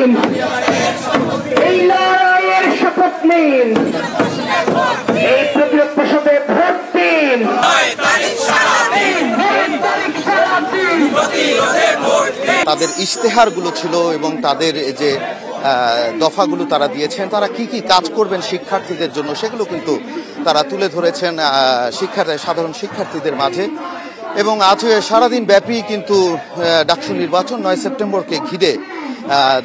নিন, এই লড়াইয়ের শপথ নিন, এই প্রতিরোধ পরিষদে ভোট দিন। তাদের ইশতেহারগুলো ছিল এবং তাদের যে দফাগুলো তারা দিয়েছেন, তারা কি কি কাজ করবেন শিক্ষার্থীদের জন্য, সেগুলো কিন্তু তারা তুলে ধরেছেন সাধারণ শিক্ষার্থীদের মাঝে। এবং আজ সারাদিন ব্যাপী কিন্তু ডাকসু নির্বাচন 9 সেপ্টেম্বরকে ঘিরে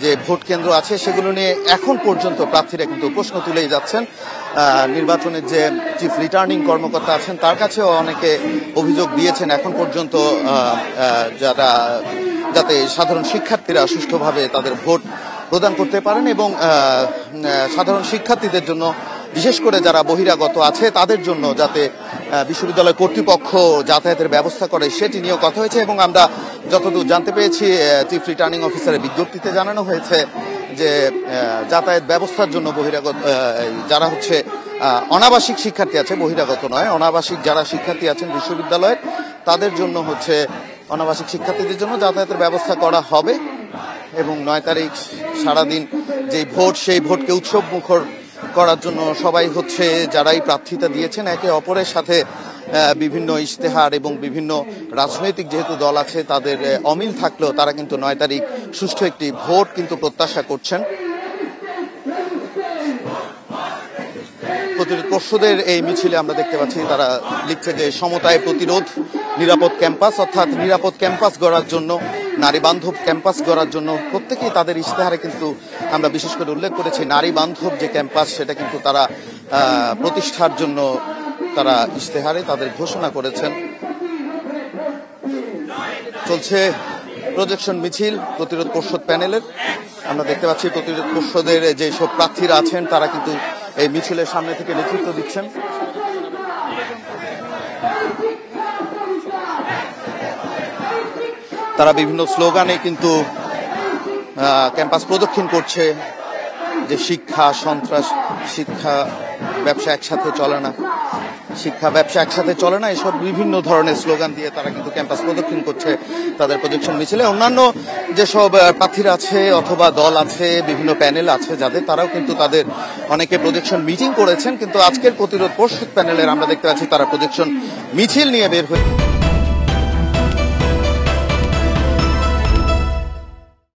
যে ভোট কেন্দ্র আছে সেগুলো নিয়ে এখন পর্যন্ত প্রার্থীরা কিন্তু প্রশ্ন তুলেই যাচ্ছেন। নির্বাচনের যে চিফ রিটার্নিং কর্মকর্তা আছেন তার কাছেও অনেকে অভিযোগ দিয়েছেন এখন পর্যন্ত যাতে সাধারণ শিক্ষার্থীরা সুষ্ঠুভাবে তাদের ভোট প্রদান করতে পারেন এবং সাধারণ শিক্ষার্থীদের জন্য বিশেষ করে যারা বহিরাগত আছে তাদের জন্য যাতে বিশ্ববিদ্যালয় কর্তৃপক্ষ যাতায়াতের ব্যবস্থা করে সেটি নিয়েও কথা হয়েছে। এবং আমরা যতদূর জানতে পেরেছি চিফ রিটার্নিং অফিসারের বিজ্ঞপ্তিতে জানানো হয়েছে যে যাতায়াত ব্যবস্থার জন্য বহিরাগত যারা হচ্ছে অনাবাসিক শিক্ষার্থী আছে, বহিরাগত নয়, অনাবাসিক যারা শিক্ষার্থী আছেন বিশ্ববিদ্যালয়ের তাদের জন্য হচ্ছে অনাবাসিক শিক্ষার্থীদের জন্য যাতায়াতের ব্যবস্থা করা হবে। এবং 9 তারিখ সারাদিন যেই ভোট সেই ভোটকে উৎসব মুখর করার জন্য সবাই হচ্ছে যারাই প্রার্থিতা দিয়েছেন একে অপরের সাথে বিভিন্ন ইশতেহার এবং বিভিন্ন রাজনৈতিক যেহেতু দল আছে তাদের অমিল থাকলেও তারা কিন্তু 9 তারিখ সুষ্ঠু একটি ভোট কিন্তু প্রত্যাশা করছেন। প্রতিরোধ পর্ষদের এই মিছিলে আমরা দেখতে পাচ্ছি তারা লিখছে যে সমতায় প্রতিরোধ, নিরাপদ ক্যাম্পাস, অর্থাৎ নিরাপদ ক্যাম্পাস গড়ার জন্য, নারী বান্ধব ক্যাম্পাস গড়ার জন্য প্রত্যেকেই তাদের ইশতেহারে কিন্তু আমরা বিশেষ করে উল্লেখ করেছি নারী বান্ধব যে ক্যাম্পাস সেটা কিন্তু তারা প্রতিষ্ঠার জন্য তারা ইশতেহারে তাদের ঘোষণা করেছেন। চলছে প্রজেকশন মিছিল প্রতিরোধ পর্ষদ প্যানেলের। আমরা দেখতে পাচ্ছি প্রতিরোধ পর্ষদের যে সব প্রার্থীরা আছেন তারা কিন্তু এই মিছিলের সামনে থেকে নেতৃত্ব দিচ্ছেন। তারা বিভিন্ন স্লোগানে কিন্তু ক্যাম্পাস প্রদক্ষিণ করছে যে শিক্ষা সন্ত্রাস, শিক্ষা ব্যবসা একসাথে চলে না, শিক্ষা ব্যবসা একসাথে চলে না, এসব বিভিন্ন ধরনের স্লোগান দিয়ে তারা কিন্তু ক্যাম্পাস প্রদক্ষিণ করছে তাদের প্রজেকশন মিছিলে। অন্যান্য যেসব প্রার্থীরা আছে অথবা দল আছে, বিভিন্ন প্যানেল আছে যাদের, তারাও কিন্তু তাদের অনেকে প্রজেকশন মিটিং করেছেন, কিন্তু আজকের প্রতিরোধ পর্ষদ প্যানেলের আমরা দেখতে পাচ্ছি তারা প্রজেকশন মিছিল নিয়ে বের হয়ে